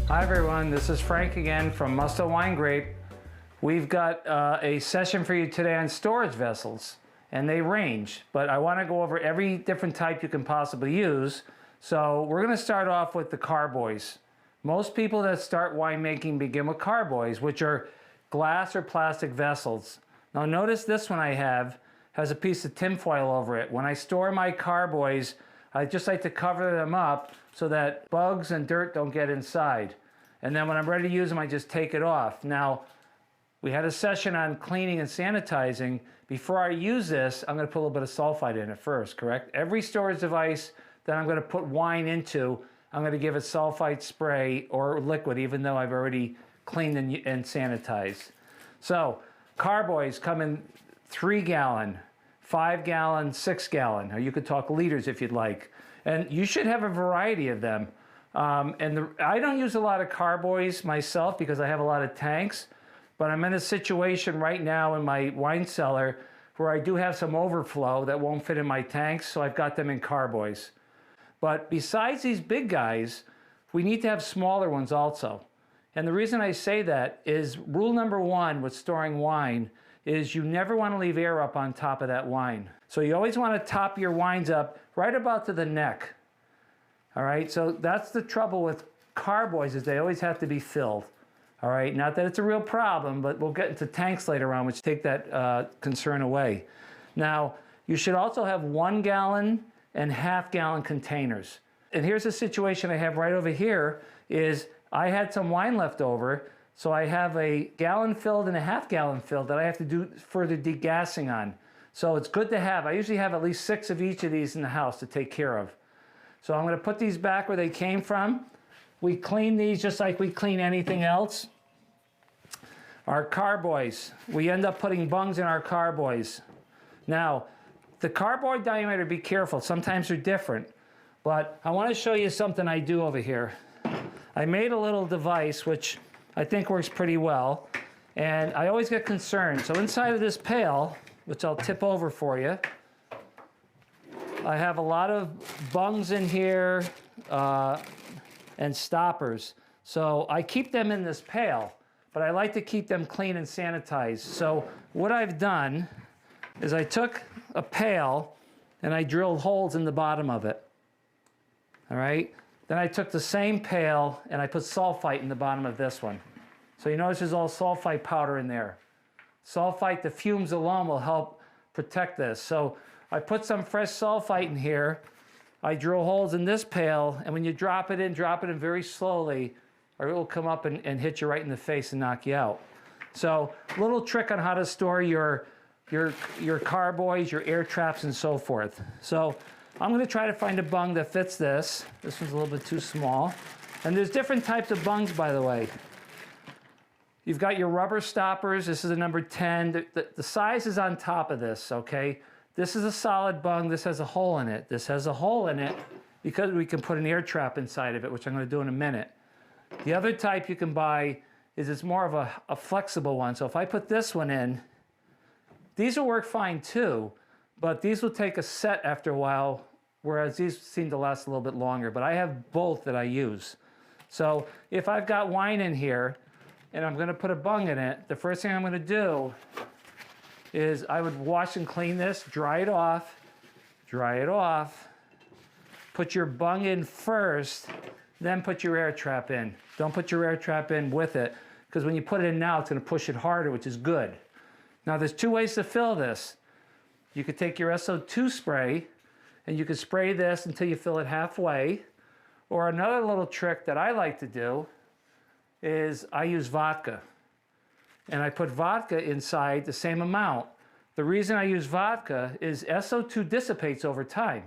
Hi everyone, this is Frank again from Musto Wine Grape. We've got a session for you today on storage vessels, and they range, but I want to go over every different type you can possibly use. So we're going to start off with the carboys. Most people that start winemaking begin with carboys, which are glass or plastic vessels. Now notice this one I have has a piece of tin foil over it. When I store my carboys, I just like to cover them up so that bugs and dirt don't get inside. And then when I'm ready to use them, I just take it off. Now, we had a session on cleaning and sanitizing. Before I use this, I'm going to put a little bit of sulfite in it first, correct? Every storage device that I'm going to put wine into, I'm going to give it sulfite spray or liquid, even though I've already cleaned and sanitized. So, carboys come in 3-gallon, 5-gallon, 6-gallon, or you could talk liters if you'd like. And you should have a variety of them. I don't use a lot of carboys myself because I have a lot of tanks, but I'm in a situation right now in my wine cellar where I do have some overflow that won't fit in my tanks, so I've got them in carboys. But besides these big guys, we need to have smaller ones also. And the reason I say that is rule number 1 with storing wine is you never want to leave air up on top of that wine. So you always want to top your wines up right about to the neck. All right, so that's the trouble with carboys is they always have to be filled. All right, not that it's a real problem, but we'll get into tanks later on, which take that concern away. Now, you should also have 1-gallon and half-gallon containers. And here's a situation I have right over here is I had some wine left over, so I have a gallon filled and a half-gallon filled that I have to do further degassing on. So it's good to have. I usually have at least 6 of each of these in the house to take care of. So I'm going to put these back where they came from. We clean these just like we clean anything else. Our carboys, we end up putting bungs in our carboys. Now, the carboy diameter, be careful. Sometimes they're different. But I want to show you something I do over here. I made a little device which I think works pretty well. And I always get concerned. So inside of this pail, which I'll tip over for you, I have a lot of bungs in here and stoppers. So I keep them in this pail, but I like to keep them clean and sanitized. So what I've done is I took a pail and I drilled holes in the bottom of it. All right? Then I took the same pail and I put sulfite in the bottom of this one. So you notice there's all sulfite powder in there. Sulfite, the fumes alone will help protect this. So I put some fresh sulfite in here. I drill holes in this pail, and when you drop it in very slowly, or it will come up and hit you right in the face and knock you out. So, little trick on how to store your carboys, your air traps, and so forth. So, I'm going to try to find a bung that fits this. This one's a little bit too small. And there's different types of bungs, by the way. You've got your rubber stoppers. This is a number 10. The size is on top of this, okay? This is a solid bung. This has a hole in it. This has a hole in it because we can put an air trap inside of it, which I'm going to do in a minute. The other type you can buy is it's more of a flexible one. So if I put this one in, these will work fine too, but these will take a set after a while, whereas these seem to last a little bit longer. But I have both that I use. So if I've got wine in here and I'm going to put a bung in it, the first thing I'm going to do is I would wash and clean this, dry it off, put your bung in first, then put your air trap in. Don't put your air trap in with it, because when you put it in now, it's going to push it harder, which is good. Now, there's 2 ways to fill this. You could take your SO2 spray, and you could spray this until you fill it halfway. Or another little trick that I like to do is I use vodka. And I put vodka inside the same amount. The reason I use vodka is SO2 dissipates over time.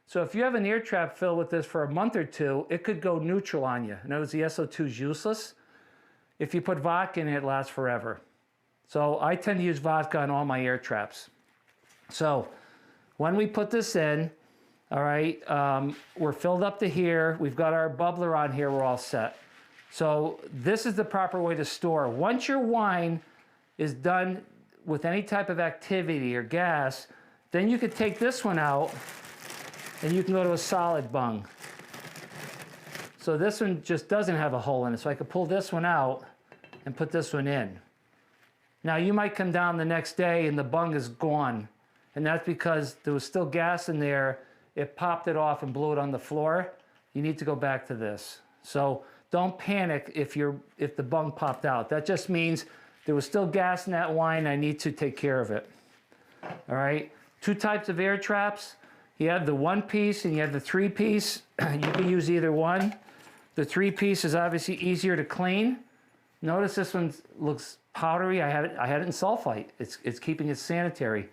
So if you have an ear trap filled with this for a month or 2, it could go neutral on you. In other words, the SO2 is useless. If you put vodka in it, it lasts forever. So I tend to use vodka on all my air traps. So when we put this in, all right, we're filled up to here. We've got our bubbler on here. We're all set. So this is the proper way to store. Once your wine is done with any type of activity or gas, then you could take this one out and you can go to a solid bung. So this one just doesn't have a hole in it. So I could pull this one out and put this one in. Now you might come down the next day and the bung is gone. And that's because there was still gas in there. It popped it off and blew it on the floor. You need to go back to this. So don't panic if the bung popped out. That just means there was still gas in that wine. I need to take care of it. All right. 2 types of air traps. You have the 1-piece and you have the 3-piece. You can use either one. The 3-piece is obviously easier to clean. Notice this one looks powdery. I had it in sulfite. It's keeping it sanitary.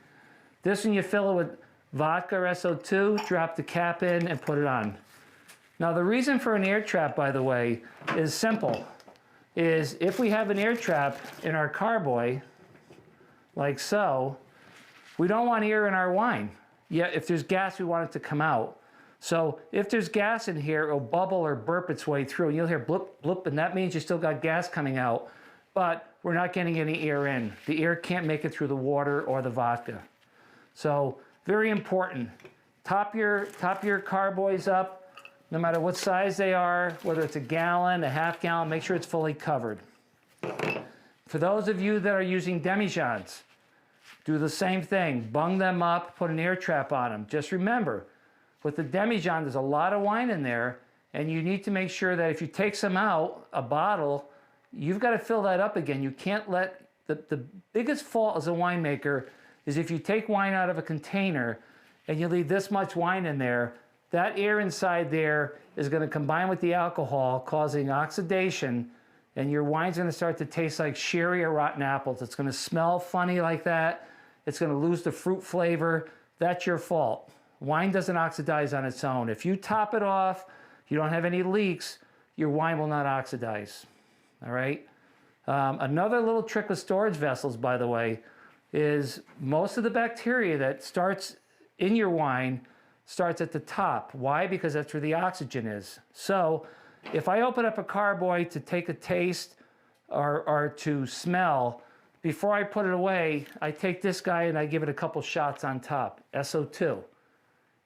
This one you fill it with vodka or SO2, drop the cap in and put it on. Now the reason for an air trap, by the way, is simple. Is if we have an air trap in our carboy, like so, we don't want air in our wine. Yet if there's gas, we want it to come out. So if there's gas in here, it'll bubble or burp its way through. You'll hear blip, blip, and that means you still got gas coming out, but we're not getting any air in. The air can't make it through the water or the vodka. So very important. Top your carboys up, no matter what size they are, whether it's a gallon, a half gallon, make sure it's fully covered. For those of you that are using demijohns, do the same thing. Bung them up, put an air trap on them. Just remember, with the demijohn, there's a lot of wine in there, and you need to make sure that if you take some out, a bottle, you've got to fill that up again. You can't let, the biggest fault as a winemaker is if you take wine out of a container and you leave this much wine in there, that air inside there is going to combine with the alcohol, causing oxidation, and your wine's going to start to taste like sherry or rotten apples. It's going to smell funny like that. It's going to lose the fruit flavor. That's your fault. Wine doesn't oxidize on its own. If you top it off, you don't have any leaks, your wine will not oxidize. All right? Another little trick with storage vessels, by the way, is most of the bacteria that starts in your wine starts at the top. Why? Because that's where the oxygen is. So if I open up a carboy to take a taste or to smell, before I put it away, I take this guy and I give it a couple shots on top, SO2.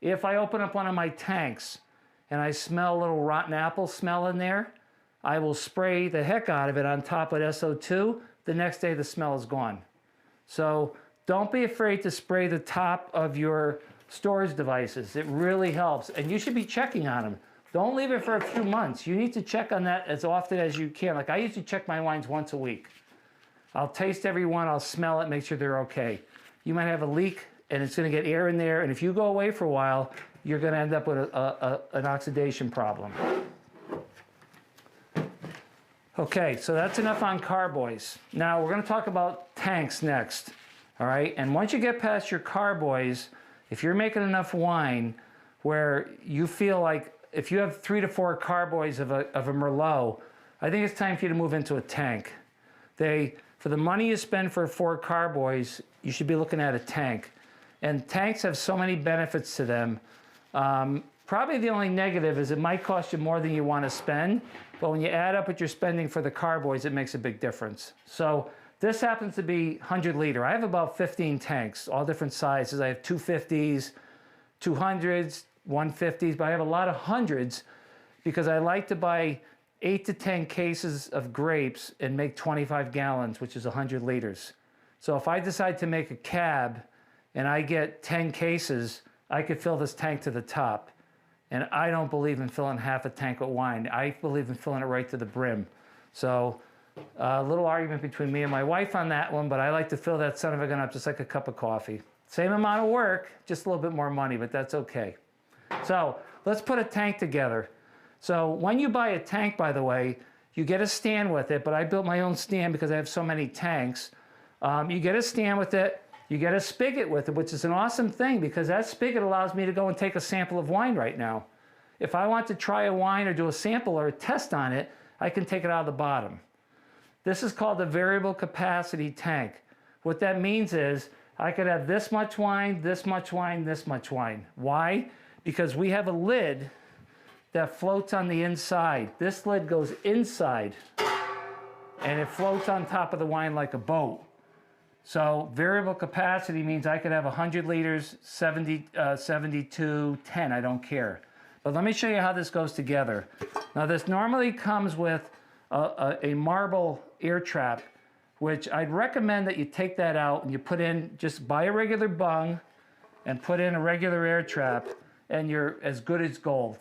If I open up one of my tanks and I smell a little rotten apple smell in there, I will spray the heck out of it on top with SO2. The next day the smell is gone. So don't be afraid to spray the top of your storage devices. It really helps. And you should be checking on them. Don't leave it for a few months. You need to check on that as often as you can. Like I used to check my wines once a week. I'll taste every one, I'll smell it, make sure they're okay. You might have a leak and it's going to get air in there, and if you go away for a while, you're going to end up with an oxidation problem. Okay, so that's enough on carboys. Now we're going to talk about tanks next, all right? And once you get past your carboys, if you're making enough wine where you feel like if you have 3 to 4 carboys of a Merlot, I think it's time for you to move into a tank. For the money you spend for 4 carboys, you should be looking at a tank. And tanks have so many benefits to them. Probably the only negative is it might cost you more than you want to spend, but when you add up what you're spending for the carboys, it makes a big difference. So this happens to be 100 liter. I have about 15 tanks, all different sizes. I have 250s, 200s, 150s, but I have a lot of hundreds because I like to buy 8 to 10 cases of grapes and make 25 gallons, which is 100 liters. So if I decide to make a cab and I get 10 cases, I could fill this tank to the top. And I don't believe in filling half a tank with wine. I believe in filling it right to the brim. So a little argument between me and my wife on that one, but I like to fill that son of a gun up just like a cup of coffee. Same amount of work, just a little bit more money, but that's okay. So let's put a tank together. So when you buy a tank, by the way, you get a stand with it, but I built my own stand because I have so many tanks. You get a stand with it, you get a spigot with it, which is an awesome thing because that spigot allows me to go and take a sample of wine right now. If I want to try a wine or do a sample or a test on it, I can take it out of the bottom. This is called a variable capacity tank. What that means is I could have this much wine, this much wine, this much wine. Why? Because we have a lid that floats on the inside. This lid goes inside and it floats on top of the wine like a boat. So variable capacity means I could have 100 liters, 70, 72, 10, I don't care. But let me show you how this goes together. Now this normally comes with a marble air trap, which I'd recommend that you take that out and you put in, just buy a regular bung and put in a regular air trap, and you're as good as gold.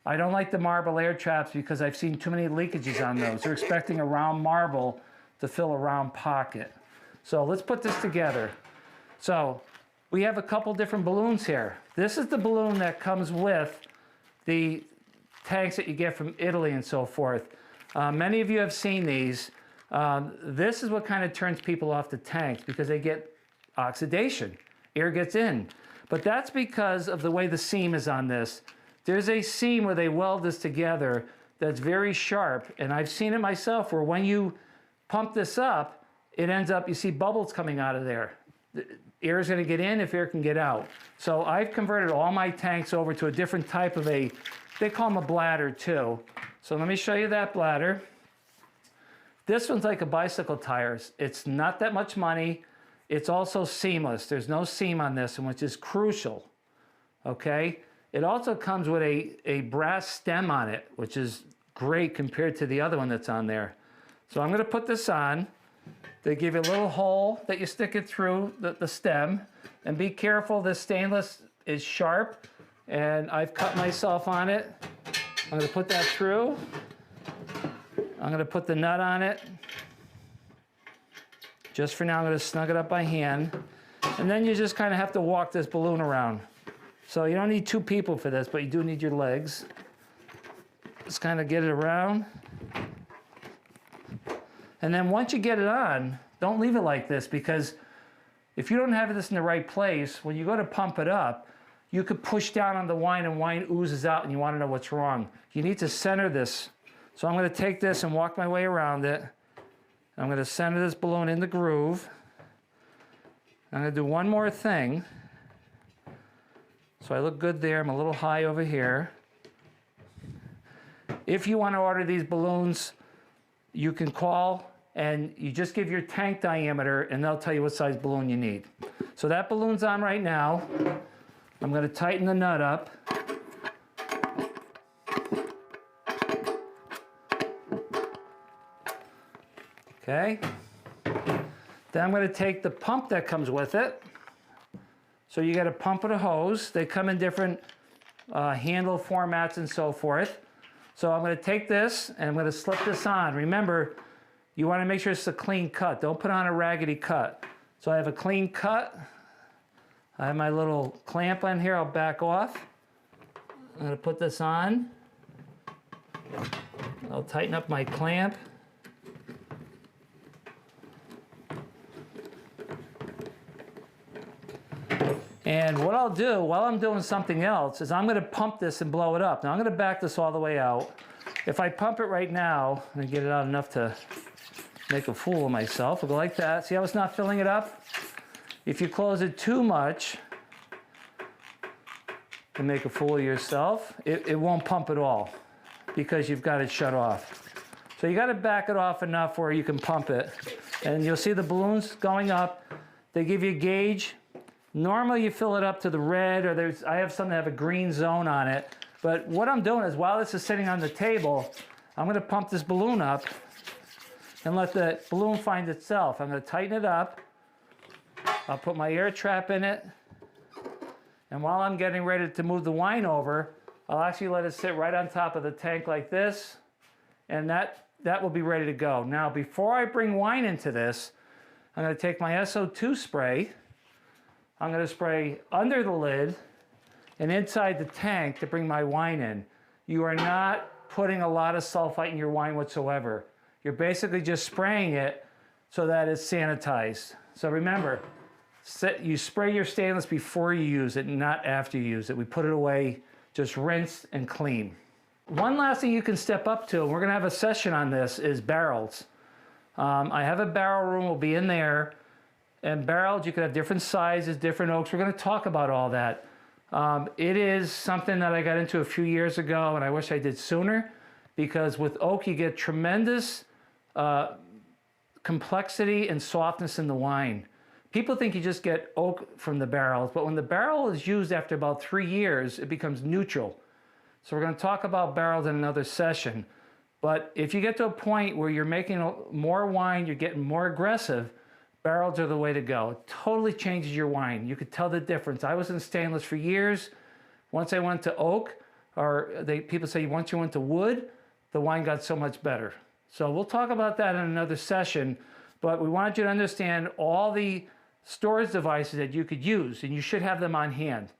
I don't like the marble air traps because I've seen too many leakages on those. They're expecting a round marble to fill a round pocket. So let's put this together. So we have a couple different balloons here. This is the balloon that comes with the tanks that you get from Italy and so forth. Many of you have seen these. This is what kind of turns people off the tanks because they get oxidation. Air gets in. But that's because of the way the seam is on this. There's a seam where they weld this together that's very sharp, and I've seen it myself where when you pump this up, it ends up, you see bubbles coming out of there. The air is going to get in if air can get out. So I've converted all my tanks over to a different type of they call them a bladder too. So let me show you that bladder. This one's like a bicycle tires. It's not that much money. It's also seamless. There's no seam on this one, which is crucial, okay? It also comes with a brass stem on it, which is great compared to the other one that's on there. So I'm going to put this on. They give you a little hole that you stick it through the stem. And be careful, this stainless is sharp, and I've cut myself on it. I'm going to put that through. I'm going to put the nut on it. Just for now, I'm going to snug it up by hand. And then you just kind of have to walk this balloon around. So you don't need two people for this, but you do need your legs. Just kind of get it around. And then once you get it on, don't leave it like this, because if you don't have this in the right place, when you go to pump it up, you could push down on the wine and wine oozes out and you want to know what's wrong. You need to center this. So I'm going to take this and walk my way around it. I'm going to center this balloon in the groove. I'm going to do one more thing. So I look good there. I'm a little high over here. If you want to order these balloons, you can call and you just give your tank diameter and they'll tell you what size balloon you need. So that balloon's on right now. I'm going to tighten the nut up. Okay. Then I'm going to take the pump that comes with it. So you got a pump and a hose. They come in different handle formats and so forth. So I'm going to take this and I'm going to slip this on. Remember, you want to make sure it's a clean cut. Don't put on a raggedy cut. So I have a clean cut. I have my little clamp on here. I'll back off. I'm going to put this on. I'll tighten up my clamp. And what I'll do while I'm doing something else is I'm going to pump this and blow it up. Now I'm going to back this all the way out. If I pump it right now, I'm going to get it out enough to make a fool of myself. I'll go like that. See how it's not filling it up? If you close it too much to make a fool of yourself, it won't pump at all because you've got it shut off. So you got to back it off enough where you can pump it. And you'll see the balloons going up. They give you a gauge. Normally you fill it up to the red, or I have some that have a green zone on it. But what I'm doing is while this is sitting on the table, I'm going to pump this balloon up and let the balloon find itself. I'm going to tighten it up. I'll put my air trap in it. And while I'm getting ready to move the wine over, I'll actually let it sit right on top of the tank like this. And that will be ready to go. Now, before I bring wine into this, I'm going to take my SO2 spray. I'm going to spray under the lid and inside the tank to bring my wine in. You are not putting a lot of sulfite in your wine whatsoever. You're basically just spraying it so that it's sanitized. So remember, you spray your stainless before you use it, not after you use it. We put it away, just rinse and clean. One last thing you can step up to, and we're going to have a session on this, is barrels. I have a barrel room, we'll be in there. And barrels, you could have different sizes, different oaks. We're going to talk about all that. It is something that I got into a few years ago, and I wish I did sooner, because with oak you get tremendous complexity and softness in the wine. People think you just get oak from the barrels, but when the barrel is used after about 3 years, it becomes neutral. So we're going to talk about barrels in another session. But if you get to a point where you're making more wine, you're getting more aggressive, barrels are the way to go. It totally changes your wine. You could tell the difference. I was in stainless for years. Once I went to oak, people say once you went to wood, the wine got so much better. So we'll talk about that in another session, but we wanted you to understand all the storage devices that you could use, and you should have them on hand.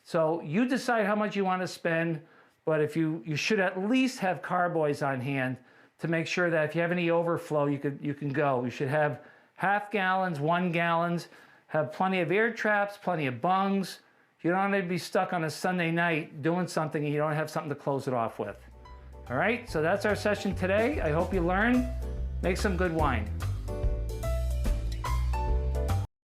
So you decide how much you want to spend, but if you should at least have carboys on hand to make sure that if you have any overflow, you can go. You should have half gallons, 1 gallons, have plenty of air traps, plenty of bungs. You don't want to be stuck on a Sunday night doing something and you don't have something to close it off with. All right, so that's our session today. I hope you learned. Make some good wine.